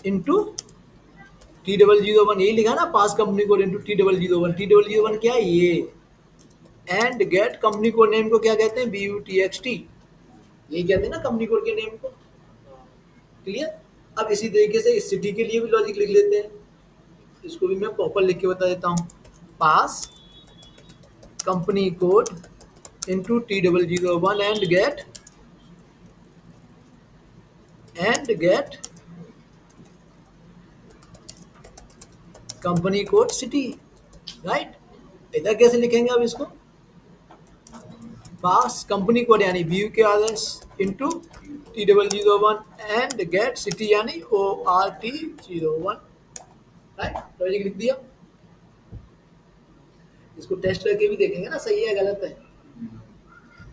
इंटू T001, यही लिखा ना, पास company code into T001। T001 क्या है, ये। And get company code name को क्या कहते हैं, BUTXT, यही कहते हैं ना कंपनी कोड के नेम को, क्लियर। अब इसी तरीके से इस सिटी के लिए भी लॉजिक लिख लेते हैं, इसको भी मैं प्रॉपर लिख के बता देता हूँ। Pass company code into T001 and get company code city, right. इधर कैसे लिखेंगे अब इसको, पास कंपनी कोड यानी BUKRS into T001 and get city यानी ORT01, राइट। लॉजिक लिख दिया। इसको टेस्ट करके भी देखेंगे ना, सही है गलत है,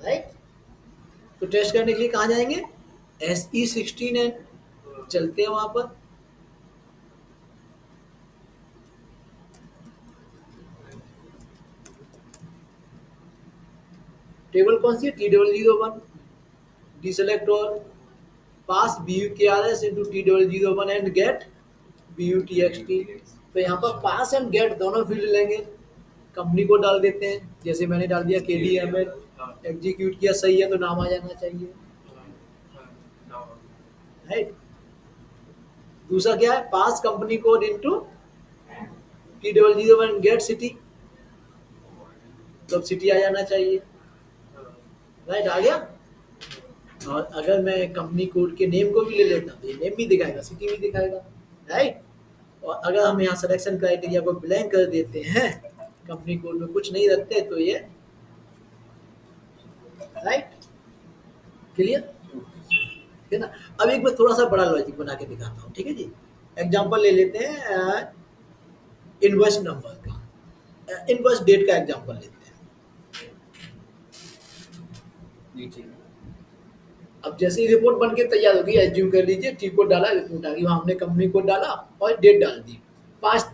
राइट। तो टेस्ट करने के लिए कहाँ जाएंगे, SE16N, चलते हैं वहां पर। टेबल कौन सी है, T001, डिसेलेक्ट और pass BUKRS into T001 and get BUTXT। तो यहाँ पर पास एंड गेट दोनों फील्ड लेंगे, कंपनी को डाल देते हैं, जैसे मैंने डाल दिया KDML, एग्जीक्यूट किया, सही है तो नाम आ जाना चाहिए, राइट। दूसरा क्या है, pass company code into T001 get city, तो सिटी आ जाना चाहिए, राइट, आ गया। और अगर मैं कंपनी कोड के नेम को भी ले लेता तो ये नेम भी दिखाएगा, सिटी भी दिखाएगा, राइट। और अगर हम यहाँ सिलेक्शन क्राइटेरिया को ब्लैंक कर देते हैं, कंपनी कोड में कुछ नहीं रखते, तो ये, राइट, क्लियर है ना। अब एक बार थोड़ा सा बड़ा लॉजिक बना के दिखाता हूँ, ठीक है जी। एग्जांपल ले लेते हैं इनवॉइस नंबर का, इनवॉइस डेट का एग्जांपल लेते हैं। नीचे अब जैसे ही रिपोर्ट बन के तैयार होगी, एज्यूम कर लीजिए टी कोड डाला, रिपोर्ट आ गई, वहाँ हमने कंपनी कोड डाला और डेट डाल दी, 5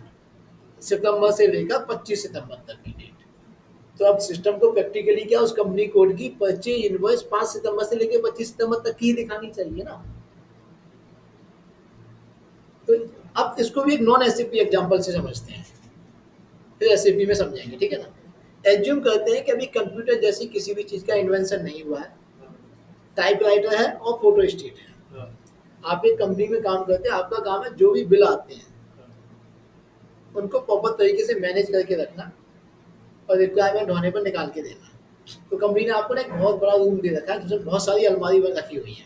सितंबर से लेकर 25 सितंबर तक की डेट। तो अब सिस्टम को प्रैक्टिकली क्या, उस कंपनी कोड की परचेज इनवॉइस 5 सितंबर से लेकर 25 सितंबर तक की दिखानी चाहिए ना। तो अब इसको भी एक नॉन एसएपी एग्जांपल से समझते हैं, फिर एसएपी में समझेंगे, ठीक है ना। एज्यूम करते हैं कि अभी कंप्यूटर जैसी किसी भी चीज़ का इन्वेंशन नहीं हुआ है, टाइपराइटर है और फोटो स्टेट है। आप एक कंपनी में काम करते हैं, आपका काम है जो भी बिल आते हैं उनको प्रॉपर तरीके से मैनेज करके रखना और रिक्वायरमेंट होने पर निकाल के देना। तो कंपनी ने आपको ना एक बहुत बड़ा रूम दे रखा है जिसमें बहुत सारी अलमारी रखी हुई है।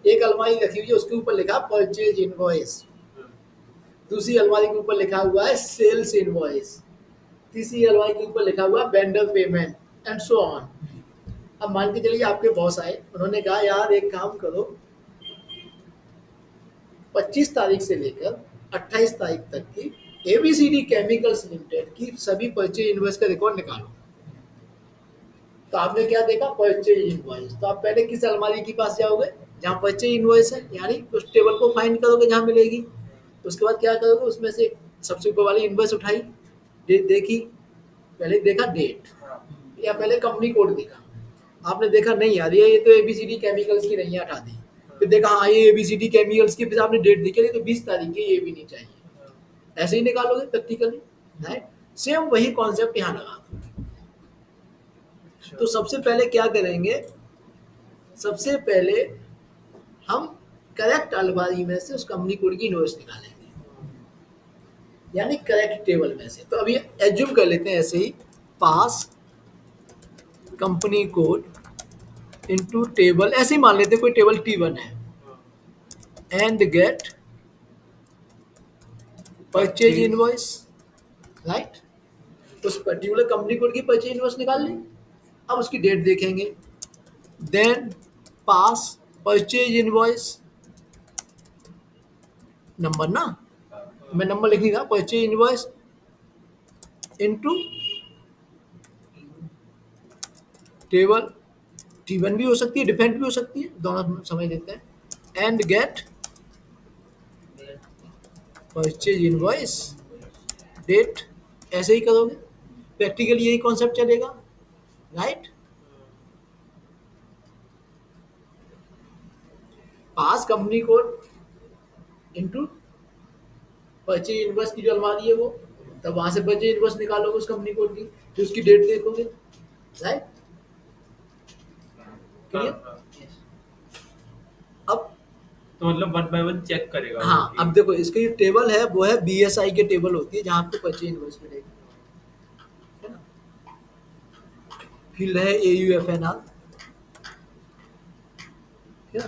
एक अलमारी रखी हुई है, उसके ऊपर लिखा परचेज इनवॉइस, दूसरी अलमारी के ऊपर लिखा हुआ है सेल्स इनवॉइस, तीसरी अलमारी के ऊपर लिखा हुआ है vendor payment and so on. अब मान के चलिए आपके बॉस आए, उन्होंने कहा यार एक काम करो, 25 तारीख से लेकर 28 तारीख तक की ABCD केमिकल्स लिमिटेड की सभी परचेज इनवॉइस का रिकॉर्ड निकालो। तो आपने क्या देखा, परचेज इनवॉइस, तो आप पहले किस अलमारी के पास जाओगे जहाँ परचेज इनवॉइस है, यानी उस टेबल को फाइंड करोगे जहाँ मिलेगी। उसके बाद क्या करोगे, उसमें से सबसे ऊपर वाली इनवॉइस उठाई, डेट देखी, पहले देखा डेट या पहले कंपनी कोड देखा, आपने देखा नहीं यार ये तो ABCD केमिकल्स की नहीं है, हटा दी। फिर देखा हाँ ये ABCD केमिकल्स की, फिर आपने डेट देखी तो 20 तारीख की, ये भी नहीं चाहिए, ऐसे ही निकालोगे प्रैक्टिकली, राइट। सेम वही कॉन्सेप्ट यहाँ लगा दो। तो सबसे पहले क्या करेंगे, सबसे पहले हम करेक्ट अलमारी में से उस कंपनी कोड की इनवॉइस निकालेंगे, यानी करेक्ट टेबल में से। तो अभी एज्यूम कर लेते हैं ऐसे ही, pass company code into table, ऐसे ही मान लेते हैं कोई टेबल T1 है, and get purchase invoice, right. उस पर्टिकुलर कंपनी कोड की परचेज इनवॉइस निकाल ली। अब उसकी डेट देखेंगे, then pass purchase invoice number ना, मैं नंबर लिख लिया, purchase invoice into table, T1 भी हो सकती है, डिफरेंट भी हो सकती है, दोनों समझ लेते हैं, and get purchase invoice date, ऐसे ही करोगे, प्रैक्टिकली यही कॉन्सेप्ट चलेगा, right. Pass company code into purchase invoice की जो अलमारी है वो, तब वहां से परचेज इनवॉइस निकालोगे उस कंपनी कोड की, फिर उसकी डेट देखोगे, राइट। क्लियर। अब तो मतलब वन बाय वन चेक करेगा वो हाँ, कि- अब देखो इसके जो टेबल है वो है BSI के टेबल होती है, जहाँ पे परचेज इनवॉइस मिलेगी, है ना। फील्ड है AUFNR, क्या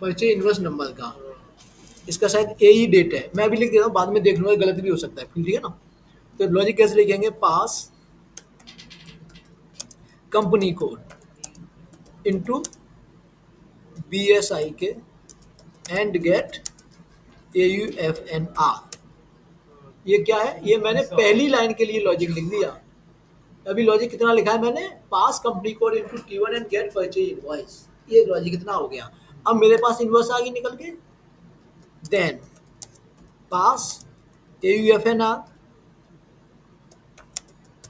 परचेज इनवॉइस नंबर का, इसका शायद AE डेट है, मैं भी लिख देता हूँ, बाद में देख लूंगा, गलत भी हो सकता है, ठीक है ना। तो लॉजिक कैसे लिखेंगे, पास कंपनी कोड इनटू BSI के एंड गेट AUFNR, ये क्या है, ये मैंने पहली लाइन के लिए लॉजिक लिख दिया। अभी लॉजिक कितना लिखा है मैंने, pass company code into T1 and get purchase invoice, ये लॉजिक कितना हो गया। अब मेरे पास इनवॉइस आ गई निकल के, then pass AUFNR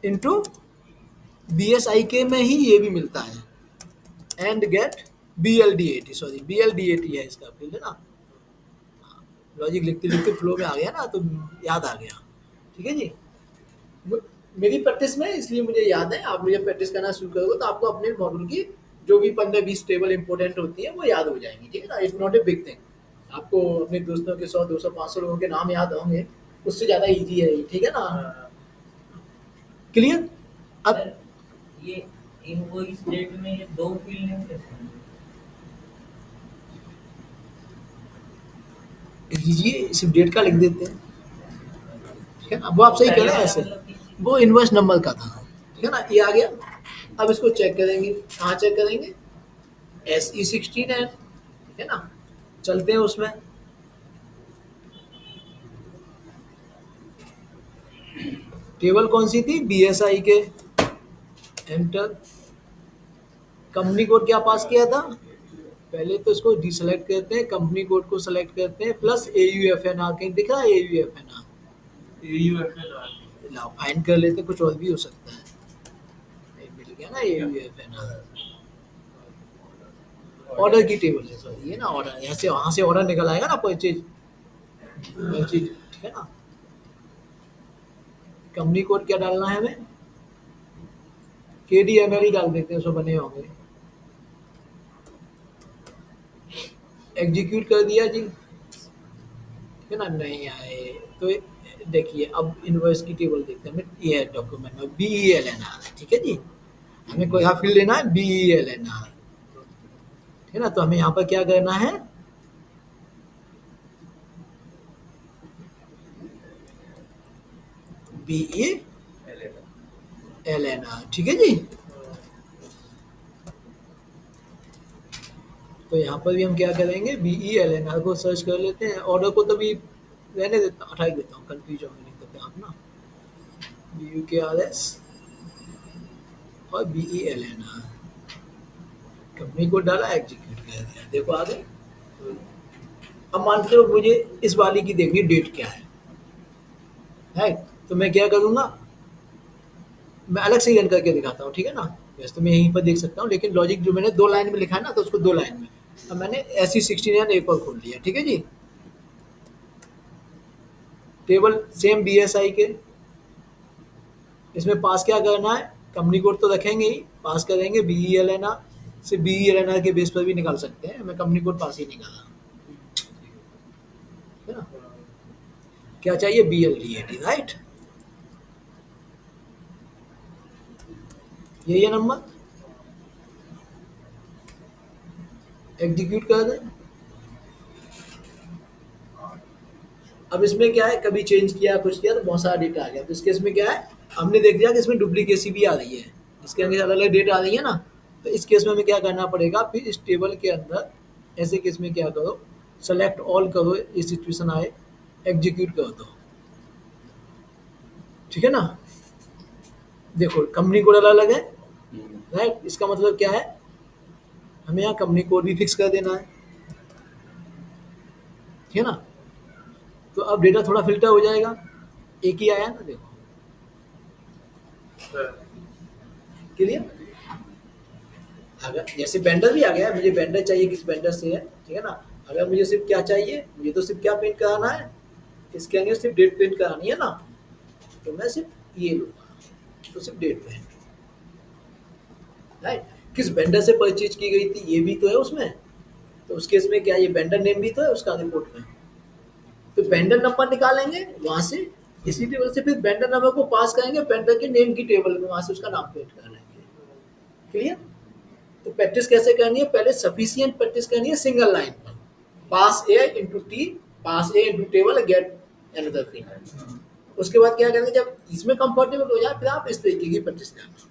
into BSI के में ही ये भी मिलता है, and get BLDAT, sorry BLDAT है इसका फील्ड, है ना। लॉजिक लिखते लिखते फ्लो में आ गया ना, तो याद आ गया, ठीक है जी। मेरी प्रैक्टिस में इसलिए मुझे याद है, आप मुझे प्रैक्टिस करना शुरू करोगे तो आपको अपने मॉडल की जो भी 15-20 टेबल इंपॉर्टेंट होती है वो याद हो जाएंगी, ठीक है ना। It's not a big thing, आपको अपने दोस्तों के 100-200-500 लोगों के नाम याद होंगे, उससे ज़्यादा ईजी है ये, ठीक है ना। क्लियर। अब सर, ये इनवॉइस डेट में ये दो फील्ड नहीं रहते हैं? लीजिए सिर्फ डेट का लिख देते हैं, ठीक है ना। वो आप सही कह रहे हैं, ऐसे मतलब किसी- वो इनवॉइस नंबर का था, ठीक है ना, ये आ गया। अब इसको चेक करेंगे, कहाँ चेक करेंगे, SE16 है, ठीक है ना। चलते हैं उसमें, टेबल कौन सी थी, BSI के, एंटर, कंपनी कोड क्या पास किया था, पहले तो इसको डिसेलेक्ट करते हैं, कंपनी कोड को सेलेक्ट करते हैं, प्लस AUFNR, कहीं दिख रहा है AUFNR, AUFNR लाओ फाइंड कर लेते हैं, कुछ और भी हो सकता है, नहीं मिल गया ना AUFNR, ऑर्डर की टेबल है, सॉरी ये ना ऑर्डर, यहाँ से वहाँ से ऑर्डर निकल आएगा ना, परचेज, ठीक है ना। कंपनी कोड क्या डालना है हमें, KDML ही डाल देते हैं, उसमें बने होंगे, एग्जीक्यूट कर दिया जी, ठीक है ना, नहीं आए तो देखिए अब इनवॉइस की टेबल देखते हैं हमें, ये है डॉक्यूमेंट में BELNR, ठीक है जी। हमें कोई फील्ड लेना है BELNR, ठीक है ना। तो हमें यहाँ पर क्या करना है, BELNR, ठीक है जी। तो यहाँ पर भी हम क्या करेंगे, BELNR को सर्च कर लेते हैं, ऑर्डर को तो भी रहने देता हूँ, हटा देता हूँ, कंफ्यूज होंगे नहीं तो आप ना, BUKRS और BELNR, कंपनी को डाला, एग्जीक्यूट कर दिया, देखो आ गए। अब मान के चलो मुझे इस वाली की देखनी डेट क्या है, राइट। तो मैं क्या करूँगा, मैं अलग से रन करके दिखाता हूँ, ठीक है ना। वैसे तो मैं यहीं पर देख सकता हूँ, लेकिन लॉजिक जो मैंने 2 लाइन में लिखा है ना, तो उसको 2 लाइन में, अब मैंने ऐसी 69 एक और खोल लिया, ठीक है जी। टेबल सेम BSI के, इसमें पास क्या करना है, कंपनी कोड तो रखेंगे ही, पास करेंगे BELNR, सिर्फ BELNR के बेस पर भी निकाल सकते हैं, मैं कंपनी कोड पास ही निकाला, है ना। क्या चाहिए, BLDAT, राइट, यही है नंबर, एग्जीक्यूट कर दें। अब इसमें क्या है, कभी चेंज किया कुछ किया तो बहुत सारा डेटा आ गया, तो इस केस में क्या है, हमने देख लिया कि इसमें डुप्लीकेसी भी आ रही है, इसके अंदर अलग अलग डेट आ रही है ना, तो इस केस में हमें क्या करना पड़ेगा, फिर इस टेबल के अंदर ऐसे केस में क्या करो, सेलेक्ट ऑल करो, ये सिचुएशन आए, एग्जीक्यूट कर दो, ठीक है ना। देखो कंपनी कोड अलग अलग है, राइट, इसका मतलब क्या है, हमें यहाँ कंपनी कोड भी फिक्स कर देना है, ठीक है ना। तो अब डेटा थोड़ा फिल्टर हो जाएगा, एक ही आया ना, देखो क्लियर। अगर जैसे वेंडर भी आ गया, मुझे वेंडर चाहिए किस वेंडर से है, ठीक है ना। अगर मुझे सिर्फ क्या चाहिए, मुझे तो सिर्फ क्या प्रिंट कराना है, इसके अंदर सिर्फ डेट प्रिंट करानी है ना, तो मैं सिर्फ ये लूँगा, तो सिर्फ डेट प्रिंट, राइट। किस वेंडर से परचेज की गई थी ये भी तो है उसमें, तो उस केस में क्या, ये वेंडर नेम भी तो है उसका रिपोर्ट में, तो वेंडर नंबर निकालेंगे वहाँ से, इसी टेबल से फिर वेंडर नंबर को पास करेंगे वेंडर के नेम की टेबल में, वहाँ से उसका नाम प्रिंट कर लेंगे, क्लियर। तो प्रैक्टिस कैसे करनी है, पहले सफिशिएंट प्रैक्टिस करनी है सिंगल लाइन पर, पास A into T, pass A into table get another thing. उसके बाद क्या करेंगे, जब इसमें कंफर्टेबल हो जाए फिर आप इस तरीके की प्रैक्टिस करना,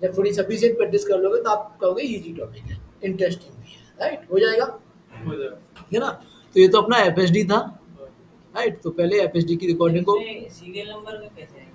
जब थोड़ी सफिशिएंट प्रैक्टिस कर लोगे तो आप कहोगे इजी टॉपिक है, इंटरेस्टिंग भी है, राइट, हो जाएगा, हो जाएगा। ठीक है ना। तो ये तो अपना FSD था, राइट। तो पहले FSD की रिकॉर्डिंग को सीरियल नंबर में कैसे है?